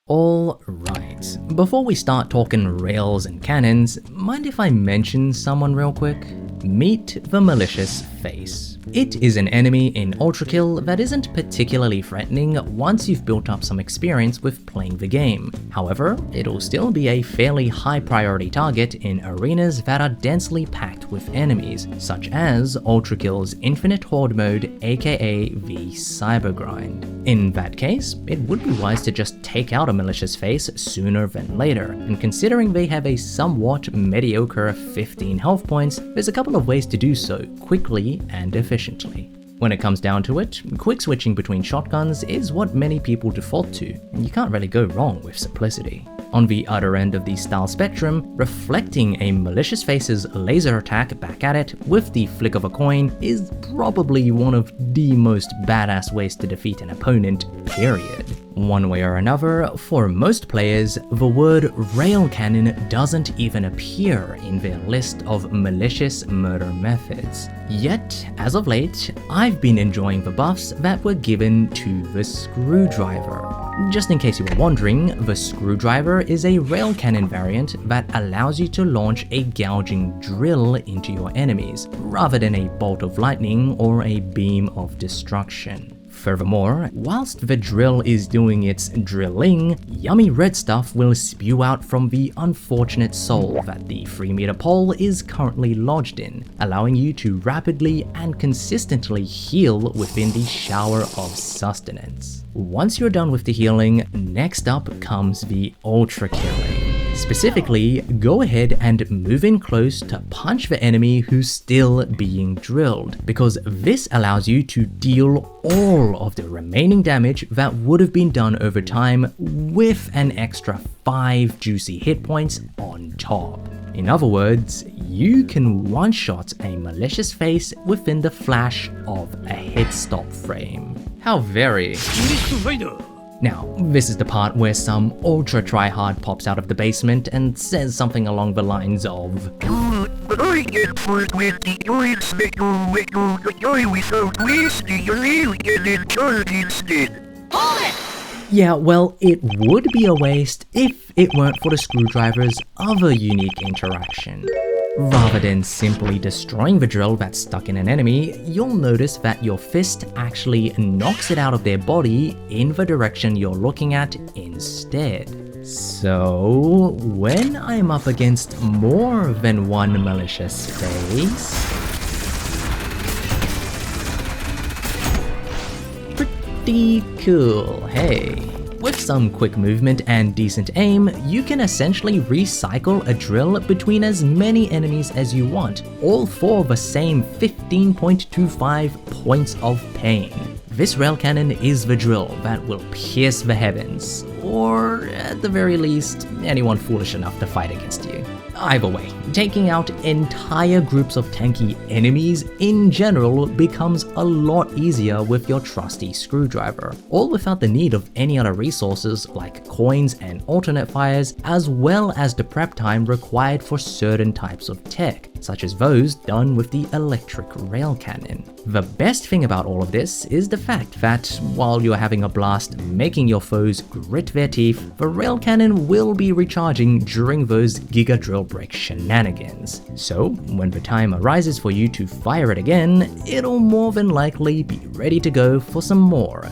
Alright, before we start talking rails and cannons, mind if I mention someone real quick? Meet the malicious face. It is an enemy in ultrakill that isn't particularly threatening once you've built up some experience with playing the game. However, it'll still be a fairly high priority target in arenas that are densely packed with enemies, such as ultrakill's infinite horde mode, aka the cyber grind. In that case, it would be wise to just take out a malicious face sooner than later, and considering they have a somewhat mediocre 15 health points, there's a couple of ways to do so quickly and efficiently. When it comes down to it, quick switching between shotguns is what many people default to, and you can't really go wrong with simplicity. On the other end of the style spectrum, reflecting a malicious face's laser attack back at it with the flick of a coin is probably one of the most badass ways to defeat an opponent, period. One way or another, for most players, the word railcannon doesn't even appear in their list of malicious murder methods. Yet, as of late, I've been enjoying the buffs that were given to the screwdriver. Just in case you were wondering, the screwdriver is a railcannon variant that allows you to launch a gouging drill into your enemies, rather than a bolt of lightning or a beam of destruction. Furthermore, whilst the drill is doing its drilling, yummy red stuff will spew out from the unfortunate soul that the 3-meter pole is currently lodged in, allowing you to rapidly and consistently heal within the shower of sustenance. Once you're done with the healing, next up comes the ultrakilling. Specifically, go ahead and move in close to punch the enemy who's still being drilled, because this allows you to deal all of the remaining damage that would have been done over time with an extra 5 juicy hit points on top. In other words, you can one-shot a malicious face within the flash of a hit stop frame. How very... Now, this is the part where some ultra tryhard pops out of the basement and says something along the lines of, "But I get first with the joints that go with the joy without wasting your railgun charge instead." Yeah, well, it would be a waste if it weren't for the screwdriver's other unique interaction. Rather than simply destroying the drill that's stuck in an enemy, you'll notice that your fist actually knocks it out of their body in the direction you're looking at instead. So, when I'm up against more than one malicious face... pretty cool, hey. With some quick movement and decent aim, you can essentially recycle a drill between as many enemies as you want, all for the same 15.25 points of pain. This railcannon is the drill that will pierce the heavens, or at the very least, anyone foolish enough to fight against you. Either way, taking out entire groups of tanky enemies in general becomes a lot easier with your trusty screwdriver, all without the need of any other resources like coins and alternate fires, as well as the prep time required for certain types of tech, such as those done with the electric railcannon. The best thing about all of this is the fact that, while you're having a blast making your foes grit their teeth, the railcannon will be recharging during those Giga Drill Break shenanigans. So, when the time arises for you to fire it again, it'll more than likely be ready to go for some more.